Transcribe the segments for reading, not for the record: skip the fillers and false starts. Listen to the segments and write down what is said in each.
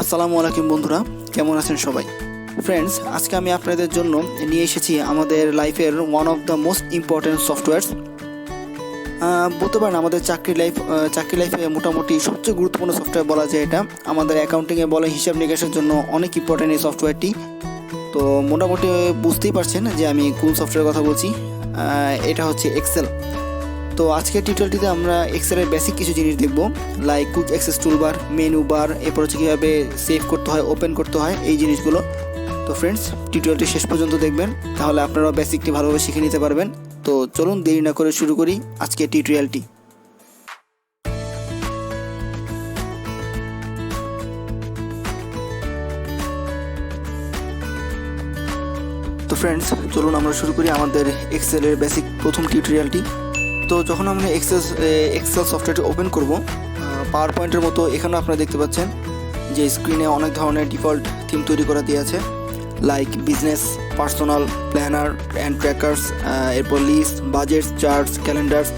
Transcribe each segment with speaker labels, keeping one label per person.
Speaker 1: আসসালামু আলাইকুম বন্ধুরা, কেমন আছেন সবাই? ফ্রেন্ডস, আজকে আমি আপনাদের জন্য নিয়ে এসেছি আমাদের লাইফের one of the most important softwares. বলতে পারেন আমাদের চাকরি লাইফে মোটামুটি সবচেয়ে গুরুত্বপূর্ণ সফটওয়্যার বলা যায় এটা। আমাদের অ্যাকাউন্টিংয়ে বলে হিসাব নিকাশের জন্য অনেক ইম্পর্টেন্ট এই সফটওয়্যারটি। তো মোটামুটি বুঝতেই পারছেন যে আমি কোন সফটওয়্যারের কথা বলছি। এটা হচ্ছে এক্সেল। তো আজকের টিউটোরিয়ালটিতে আমরা এক্সেলের বেসিক কিছু জিনিস দেখব, like quick access toolbar, menu bar, এরপর হচ্ছে কীভাবে সেভ করতে হয়, ওপেন করতে হয়, এই জিনিসগুলো। তো ফ্রেন্ডস, টিউটোরিয়ালটি শেষ পর্যন্ত দেখবেন, তাহলে আপনারাও বেসিকটি ভালোভাবে শিখে নিতে পারবেন। তো চলুন দেরি না করে শুরু করি আজকের টিউটোরিয়ালটি। তো ফ্রেন্ডস, চলুন আমরা শুরু করি আমাদের এক্সেলের বেসিক প্রথম টিউটোরিয়ালটি। তো যখন আমরা এক্সেল সফটওয়্যারটি ওপেন করব, পাওয়ার পয়েন্টের মতো এখানেও আপনারা দেখতে পাচ্ছেন যে স্ক্রিনে অনেক ধরনের ডিফল্ট থিম তৈরি করা দিয়ে আছে, like business, personal, planner and trackers, এরপর list, budgets, charts, calendars.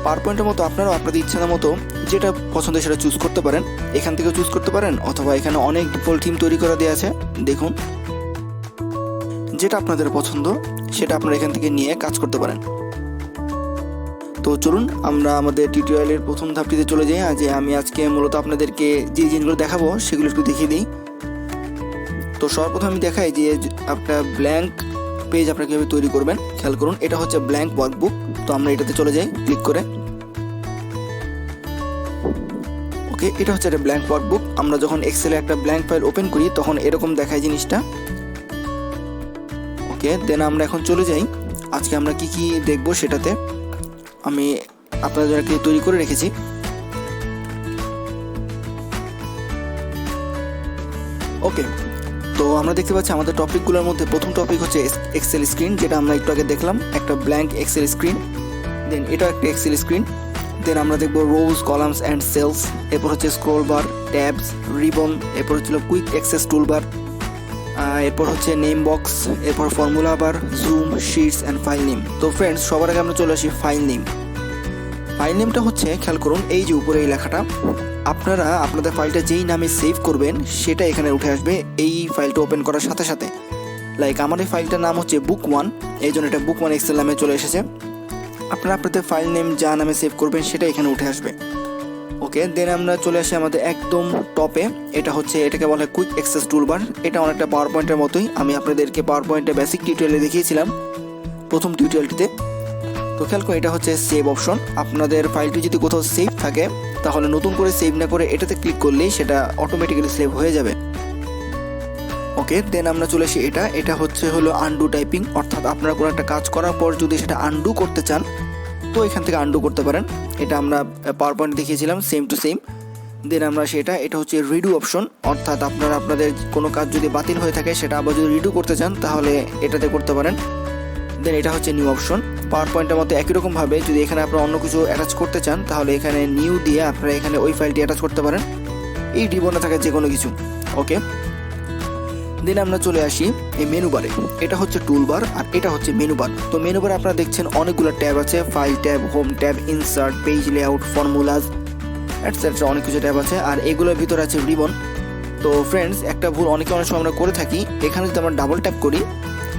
Speaker 1: Power পয়েন্টের মতো আপনারাও আপনাদের ইচ্ছা মতো যেটা পছন্দ সেটা চুজ করতে পারেন, এখান থেকে চুজ করতে পারেন, অথবা এখানে অনেক ডিফল্ট থিম তৈরি করা দিয়ে আছে। দেখুন, যেটা আপনাদের পছন্দ সেটা আপনারা এখান থেকে নিয়ে কাজ করতে পারেন। তো চলুন আমরা আমাদের টিউটোরিয়ালের প্রথম ধাপটিতে চলে যাই। যে আমি আজকে মূলত আপনাদেরকে যে জিনিসগুলো দেখাবো সেগুলো একটু দেখিয়ে দিই। তো সর্বপ্রথম আমি দেখাই যে একটা ব্ল্যাঙ্ক পেজ আপনারা কীভাবে তৈরি করবেন। খেয়াল করুন, এটা হচ্ছে ব্ল্যাঙ্ক ওয়ার্কবুক। তো আমরা এটাতে চলে যাই ক্লিক করে। ওকে, এটা হচ্ছে একটা ব্ল্যাঙ্ক ওয়ার্কবুক। আমরা যখন এক্সেলে একটা ব্ল্যাঙ্ক ফাইল ওপেন করি তখন এরকম দেখায় জিনিসটা। ওকে, দেন আমরা এখন চলে যাই আজকে আমরা কি কি দেখবো সেটাতে। আমি আপনাদের জন্য তৈরি করে রেখেছি। ওকে, তো আমরা দেখতে পাচ্ছি আমাদের টপিকগুলোর মধ্যে প্রথম টপিক হচ্ছে এক্সেল স্ক্রিন, যেটা আমরা একটু আগে দেখলাম, একটা ব্ল্যাঙ্ক এক্সেল স্ক্রিন। দেন এটা একটা এক্সেল স্ক্রিন। দেন আমরা দেখবো রোজ, কলামস অ্যান্ড সেলস। এরপর হচ্ছে স্ক্রোল বার, ট্যাবস, রিবন। এরপর হচ্ছিল কুইক অ্যাক্সেস টুলবার। এরপর হচ্ছে নেম বক্স। এরপর formula bar, zoom, shits and file name. তো ফ্রেন্ডস, সবার আগে আমরা চলে আসি ফাইল নেম। ফাইল নেমটা হচ্ছে, খেয়াল করুন, এই যে উপরে এই লেখাটা, আপনারা আপনাদের ফাইলটা যেই নামে সেভ করবেন সেটা এখানে উঠে আসবে এই ফাইলটা ওপেন করার সাথে সাথে। লাইক আমার এই ফাইলটার নাম হচ্ছে বুক ওয়ান, এই জন্য এটা বুক ওয়ান এক্সেল নামে চলে এসেছে। আপনারা আপনাদের ফাইল নেম যা নামে সেভ করবেন সেটা এখানে উঠে আসবে। ওকে, দেন আমরা চলে আসি আমাদের একদম টপে। এটাকে বলা হয় কুইক অ্যাক্সেস টুলবার। এটা অনেকটা পাওয়ার পয়েন্টের মতোই। আমি আপনাদেরকে পাওয়ার পয়েন্টে বেসিক টিউটোরিয়ালে দেখিয়েছিলাম প্রথম টিউটোরিয়ালটিতে। তো খেয়াল করে, এটা হচ্ছে সেভ অপশন। আপনাদের ফাইলটি যদি কোথাও সেভ থাকে তাহলে নতুন করে সেভ না করে এটাতে ক্লিক করলেই সেটা অটোমেটিক্যালি সেভ হয়ে যাবে। ওকে, দেন আমরা চলে আসি এটা হলো আনডু টাইপিং, অর্থাৎ আপনারা কোনো একটা কাজ করার পর যদি সেটা আনডু করতে চান তো এখান থেকে আনডু করতে পারেন। এটা আমরা পাওয়ার পয়েন্ট দেখিয়েছিলাম, সেম টু সেম। দেন আমরা এটা হচ্ছে রিডু অপশন, অর্থাৎ আপনারা আপনাদের কোনো কাজ যদি বাতিল হয়ে থাকে সেটা আবার যদি রিডু করতে চান তাহলে এটাতে করতে পারেন। দেন এটা হচ্ছে নিউ অপশন। পাওয়ার পয়েন্টের মতো একই রকমভাবে যদি এখানে আপনারা অন্য কিছু অ্যাটাচ করতে চান তাহলে এখানে নিউ দিয়ে আপনারা এখানে ওই ফাইলটি অ্যাটাচ করতে পারেন, এই রিবনে থাকা যে কোনো কিছু। ওকে, দেন আমরা চলে আসি এই মেনু বারে। এটা হচ্ছে টুলবার আর এটা হচ্ছে মেনু বার। তো মেনু বারে আপনারা দেখছেন অনেকগুলো ট্যাব আছে, file tab, home tab, insert, page layout, formulas etcetera, অনেক কিছু ট্যাব আছে। আর এগুলোর ভিতরে আছে রিবন। তো ফ্রেন্ডস, একটা ভুল অনেক সময় আমরা করে থাকি, এখানে যদি আমরা ডাবল ট্যাপ করি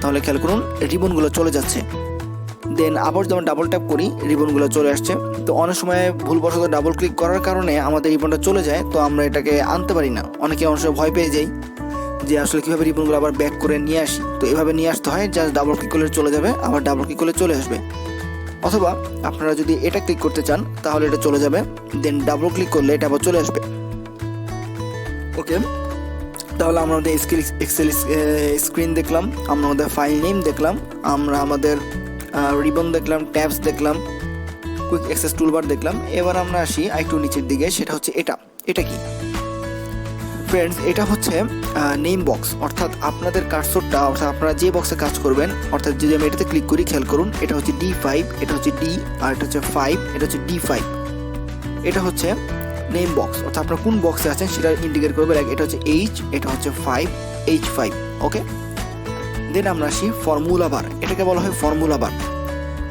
Speaker 1: তাহলে খেয়াল করুন রিবনগুলো চলে যাচ্ছে। দেন আবার যখন ডাবল ট্যাপ করি রিবনগুলো চলে আসছে। তো অনেক সময় ভুলবশত ডাবল ক্লিক করার কারণে আমাদের রিবনটা চলে যায়, তো আমরা এটাকে আনতে পারি না। অনেকে অনেক সময় ভয় পেয়ে যাই যে আসলে কীভাবে রিবনগুলো আবার ব্যাক করে নিয়ে আসি। তো এভাবে নিয়ে আসতে হয়, জাস্ট ডাবল ক্লিক করলে চলে যাবে, আবার ডাবল ক্লিক করলে চলে আসবে। অথবা আপনারা যদি এটা ক্লিক করতে চান তাহলে এটা চলে যাবে, দেন ডাবল ক্লিক করলে এটা আবার চলে আসবে। ওকে, তাহলে আমরা আমাদের এক্সেল স্ক্রিন দেখলাম, আমরা আমাদের ফাইল নেম দেখলাম, আমরা আমাদের রিবন দেখলাম, ট্যাবস দেখলাম, কুইক অ্যাক্সেস টুলবার দেখলাম। এবার আমরা আসি একটু নিচের দিকে, সেটা হচ্ছে এটা কি ফ্রেন্ডস? এটা হচ্ছে নেম বক্স, অর্থাৎ আপনাদের কার্সরটা, অর্থাৎ আপনারা যে বক্সে কাজ করবেন, অর্থাৎ যদি আমি এটাতে ক্লিক করি, খেয়াল করুন এটা হচ্ছে D5, এটা হচ্ছে D, আর এটা হচ্ছে 5, এটা হচ্ছে D5। এটা হচ্ছে নেম বক্স, অর্থাৎ আপনারা কোন বক্সে আছেন সেটা ইন্ডিকেট করবে। এটা হচ্ছে H, এটা হচ্ছে 5, H5। ওকে, দেন আমরা আসি ফর্মুলা বার। এটাকে বলা হয় ফর্মুলা বার।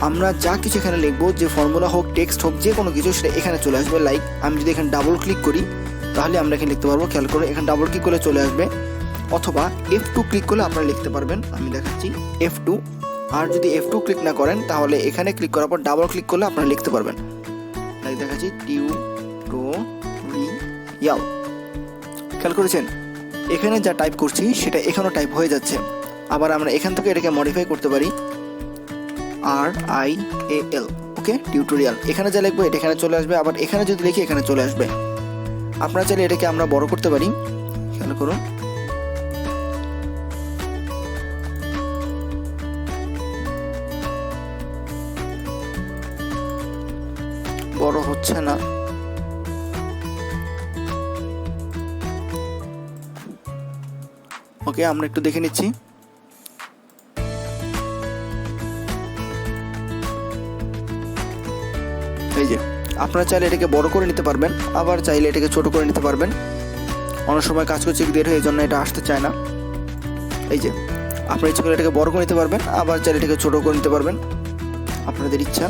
Speaker 1: আমরা যা কিছু এখানে লিখবো, যে ফর্মুলা হোক, টেক্সট হোক, যে কোনো কিছু, সেটা এখানে চলে আসবে। লাইক আমি যদি এখানে ডাবল ক্লিক করি তাহলে আমরা এখানে লিখতে পারবো। খেয়াল করে এখানে ডাবল ক্লিক করলে চলে আসবে, অথবা F2 ক্লিক করলে আপনারা লিখতে পারবেন। আমি দেখাচ্ছি F2। আর যদি F2 ক্লিক না করেন তাহলে এখানে ক্লিক করার পর ডাবল ক্লিক করলে আপনারা লিখতে পারবেন। দেখাচ্ছি টিউটোরিয়াল। খেয়াল করেছেন এখানে যা টাইপ করছি সেটা এখানেও টাইপ হয়ে যাচ্ছে। আবার আমরা এখান থেকে এটাকে মডিফাই করতে পারি, RIAL। ওকে, টিউটোরিয়াল। এখানে যা লিখবো এটা এখানে চলে আসবে, আবার এখানে যদি লিখি এখানে চলে আসবে। আপনারা চাইলে এটাকে আমরা বড় করতে পারি। খেয়াল করুন, বড় হচ্ছে না। ওকে, আমরা একটু দেখে নিচ্ছি। এই যে আপনারা চাইলে এটাকে বড় করে নিতে পারবেন, আবার চাইলে এটাকে ছোট করে নিতে পারবেন। অনেক সময় কাজ করছে দেরি হয়, এই জন্য এটা আসতে চায় না। এই যে আপনারা ইচ্ছা করে এটাকে বড় করে নিতে পারবেন, আবার চাইলে এটাকে ছোট করে নিতে পারবেন, আপনাদের ইচ্ছা।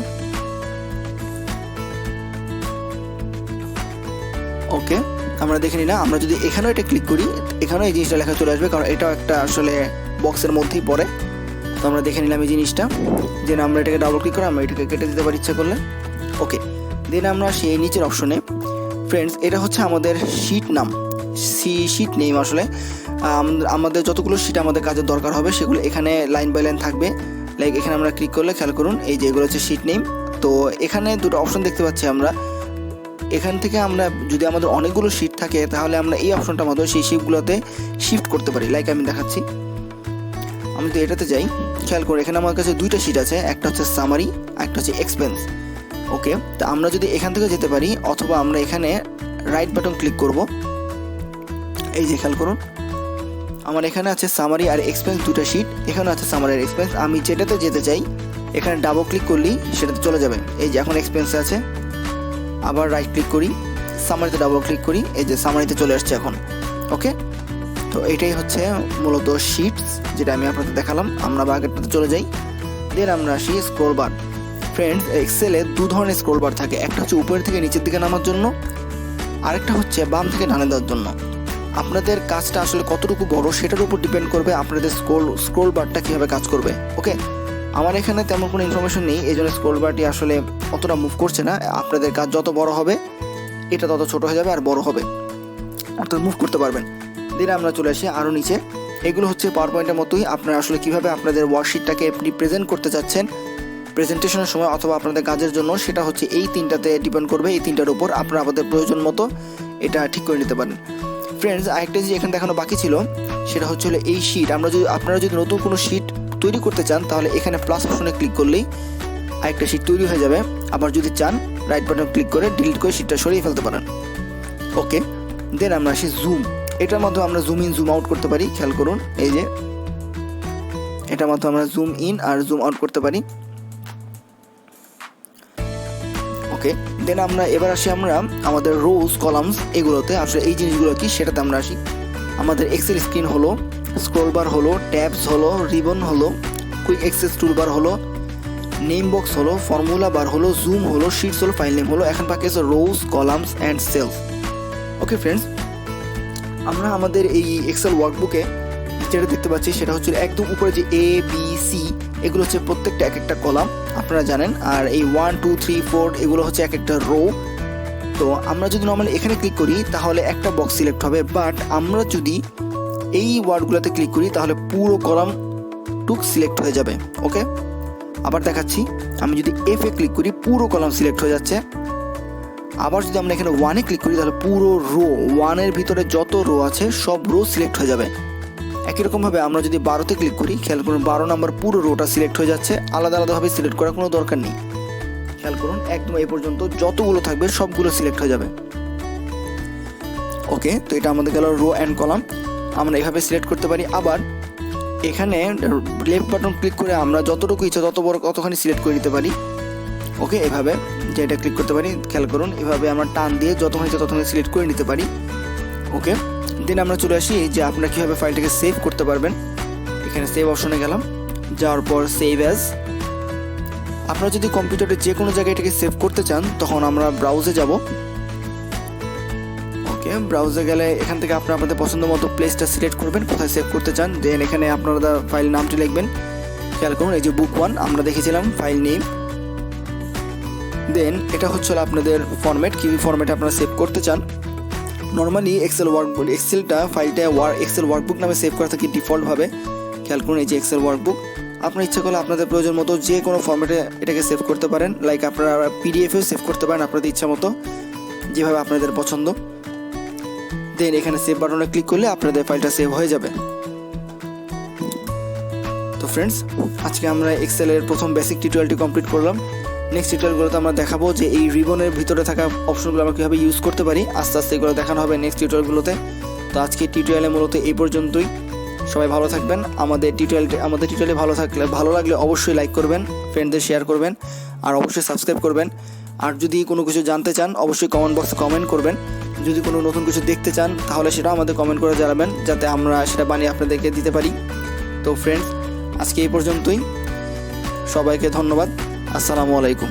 Speaker 1: ওকে, আমরা দেখে নিই না। আমরা যদি এখানেও এটা ক্লিক করি, এখানেও এই জিনিসটা লেখা চলে আসবে, কারণ এটাও একটা আসলে বক্সের মধ্যেই পড়ে। তো আমরা দেখে নিলাম এই জিনিসটা, যে আমরা এটাকে ডাবল ক্লিক করে আমরা এটাকে কেটে দিতে পারি ইচ্ছা করলে। ওকে, দেন আমরা সেই নিচের অপশনে, ফ্রেন্ডস এটা হচ্ছে আমাদের শিট নাম, শিট নেম। আসলে আমাদের যতগুলো শিট আমাদের কাজের দরকার হবে সেগুলো এখানে লাইন বাই লাইন থাকবে। লাইক এখানে আমরা ক্লিক করলে খেয়াল করুন এই যে এগুলো হচ্ছে শিট নেম। তো এখানে দুটো অপশন দেখতে পাচ্ছি আমরা। এখান থেকে আমরা যদি আমাদের অনেকগুলো শিট থাকে তাহলে আমরা এই অপশনটার মধ্যে সেই শিটগুলোতে শিফট করতে পারি। লাইক আমি দেখাচ্ছি, আমি তো এটাতে যাই। খেয়াল করে এখানে আমার কাছে দুইটা শিট আছে, একটা হচ্ছে সামারি, একটা হচ্ছে এক্সপেন্স। ওকে, তো আমরা যদি এখান থেকে যেতে পারি, অথবা আমরা এখানে রাইট বাটন ক্লিক করব। এই যে খেয়াল করুন আমার এখানে আছে সামারি আর এক্সপেন্স দুটো শিট, এখানে আছে সামারি আর এক্সপেন্স। আমি যেটাতে যেতে চাই এখানে ডাবল ক্লিক করলেই সেটাতে চলে যাবে। এই যে এখন এক্সপেন্সে আছে, আবার রাইট ক্লিক করি, সামারিতে ডাবল ক্লিক করি, এই যে সামারিতে চলে আসছে এখন। ওকে, তো এটাই হচ্ছে মূলত শিটস, যেটা আমি আপনাদের দেখালাম। আমরা আগেরটাতে চলে যাই। দেন আমরা আসি স্ক্রল বার। ফ্রেন্ডস, এক্সেলে দু ধরনের স্ক্রল বার থাকে, একটা হচ্ছে উপরের থেকে নিচের দিকে নামার জন্য, আরেকটা হচ্ছে বাম থেকে ডানে দেওয়ার জন্য। আপনাদের কাজটা আসলে কতটুকু বড় সেটার উপর ডিপেন্ড করবে আপনাদের স্ক্রল বারটা কীভাবে কাজ করবে। ওকে, আমার এখানে তেমন কোনো ইনফরমেশন নেই, এই জন্য স্ক্রল বারটি আসলে অতটা মুভ করছে না। আপনাদের কাজ যত বড় হবে এটা তত ছোট হয়ে যাবে আর বড় হবে, অর্থাৎ মুভ করতে পারবেন। দিন আমরা চলে আসি আরও নিচে। এগুলো হচ্ছে পাওয়ার পয়েন্টের মতোই। আপনারা আসলে কীভাবে আপনাদের ওয়ার্কশিটটাকে আপনি প্রেজেন্ট করতে চাচ্ছেন প্রেজেন্টেশনের সময় অথবা আপনাদের কাজের জন্য, সেটা হচ্ছে এই তিনটাতে ডিপেন্ড করবে। এই তিনটার উপর আপনারা আপনাদের প্রয়োজন মতো এটা ঠিক করে নিতে পারেন। ফ্রেন্ডস, আরেকটা যে এখানে দেখানো বাকি ছিল সেটা হচ্ছে এই শিট। আপনারা যদি নতুন কোনো শিট তৈরি করতে চান তাহলে এখানে প্লাস অপশনে ক্লিক করলেই আরেকটা শিট তৈরি হয়ে যাবে। আবার যদি চান রাইট বাটন ক্লিক করে ডিলিট করে শিটটা সরিয়ে ফেলতে পারেন। ওকে, দেন আমরা আসি জুম। এটার মাধ্যমে আমরা জুম ইন জুম আউট করতে পারি। খেয়াল করুন এই যে এটার মাধ্যমে আমরা জুম ইন আর জুম আউট করতে পারি। ওকে, দেন আমরা এবার আসি আমরা আমাদের রোজ কলামস এগুলোতে। আসলে এই জিনিসগুলো কি সেটাতে আমরা আসি। আমাদের এক্সেল স্ক্রিন হলো, স্ক্রল বার হলো, ট্যাবস হলো, রিবন হলো, কুইক অ্যাক্সেস টুলবার হলো, নেম বক্স হলো, ফর্মুলা বার হলো, জুম হলো, শিটস হলো, ফাইল নেম হলো। এখন বাকি আছে rows, columns and cells. Okay friends, আমরা আমাদের এই এক্সেল ওয়ার্কবুকে যেটা দেখতে পাচ্ছি সেটা হচ্ছে একদম উপরে যে ABC, এগুলো হচ্ছে প্রত্যেকটা এক একটা কলাম, আপনারা জানেন। আর এই 1 2 3 4 এগুলো হচ্ছে এক একটা রো। তো আমরা যদি নর্মালি এখানে ক্লিক করি তাহলে একটা বক্স সিলেক্ট হবে, বাট আমরা যদি এই ওয়ার্ডগুলোতে ক্লিক করি তাহলে পুরো কলাম টুক সিলেক্ট হয়ে যাবে। ওকে, আবার দেখাচ্ছি, আমি যদি F এ ক্লিক করি পুরো কলাম সিলেক্ট হয়ে যাচ্ছে। আবার যদি আমরা এখানে 1 এ ক্লিক করি তাহলে পুরো রো, 1 এর ভিতরে যত রো আছে সব রো সিলেক্ট হয়ে যাবে। একই রকমভাবে আমরা যদি 12তে ক্লিক করি, খেয়াল করুন 12 নম্বর পুরো রোটা সিলেক্ট হয়ে যাচ্ছে। আলাদা আলাদাভাবে সিলেক্ট করার কোনো দরকার নেই। খেয়াল করুন একদম এই পর্যন্ত যতগুলো থাকবে সবগুলো সিলেক্ট হয়ে যাবে। ওকে, তো এটা আমাদের গেল রো অ্যান্ড কলাম। আমরা এভাবে সিলেক্ট করতে পারি। আবার এখানে লেফট বাটন ক্লিক করে আমরা যতটুকু ইচ্ছা তত বড় কতখানি সিলেক্ট করে দিতে পারি। ওকে, এভাবে যে এটা ক্লিক করতে পারি। খেয়াল করুন এভাবে আমরা টান দিয়ে যতখানি ইচ্ছা ততখানি সিলেক্ট করে নিতে পারি। ওকে, দেন আমরা চলে আসি যে আপনারা কীভাবে ফাইলটাকে সেভ করতে পারবেন। এখানে সেভ অপশনে গেলাম, যাওয়ার পর সেভ অ্যাজ। আপনারা যদি কম্পিউটারে যে কোনো জায়গায় এটাকে সেভ করতে চান তখন আমরা ব্রাউজে যাব। ওকে, ব্রাউজারে গেলে এখান থেকে আপনারা আপনাদের পছন্দ মতো প্লেসটা সিলেক্ট করবেন, কোথায় সেভ করতে চান। দেন এখানে আপনারা ফাইল নামটি লিখবেন। খেয়াল করুন, এই যে বুক 1 আমরা দেখেছিলাম ফাইল নেম। দেন এটা হচ্ছে আপনাদের ফরম্যাট, কি ফরম্যাটে আপনারা সেভ করতে চান। নর্মালি এক্সেলটা ফাইলটা এক্সেল ওয়ার্কবুক নামে সেভ করা থাকে ডিফল্টভাবে। খেয়াল করুন, এই যে এক্সেল ওয়ার্কবুক। আপনার ইচ্ছা করলে আপনাদের প্রয়োজন মতো যে কোনো ফরম্যাটে এটাকে সেভ করতে পারেন, লাইক আপনারা পিডিএফেও সেভ করতে পারেন আপনাদের ইচ্ছা মতো, যেভাবে আপনাদের পছন্দ। দেন এখানে সেভ বাটনে ক্লিক করলে আপনাদের ফাইলটা সেভ হয়ে যাবে। তো ফ্রেন্ডস, আজকে আমরা এক্সেলের প্রথম বেসিক টিউটোরিয়ালটি কমপ্লিট করলাম। নেক্সট টিউটোরিয়ালগুলোতে আমরা দেখাবো যে এই রিবনের ভিতরে থাকা অপশনগুলো আমরা কীভাবে ইউজ করতে পারি। আস্তে আস্তে এগুলো দেখানো হবে নেক্সট টিউটোরিয়ালগুলোতে। তো আজকে টিউটোরিয়ালে মূলত এই পর্যন্তই। সবাই ভালো থাকবেন। আমাদের টিউটোরিয়ালে ভালো লাগলে অবশ্যই লাইক করবেন, ফ্রেন্ডদের শেয়ার করবেন, আর অবশ্যই সাবস্ক্রাইব করবেন। আর যদি কোনো কিছু জানতে চান অবশ্যই কমেন্ট বক্সে কমেন্ট করবেন। যদি কোনো নতুন কিছু দেখতে চান তাহলে সেটাও আমাদের কমেন্ট করে জানাবেন, যাতে আমরা সেটা বানিয়ে আপনাদেরকে দিতে পারি। তো ফ্রেন্ডস, আজকে এই পর্যন্তই। সবাইকে ধন্যবাদ। আসসালামু আলাইকুম।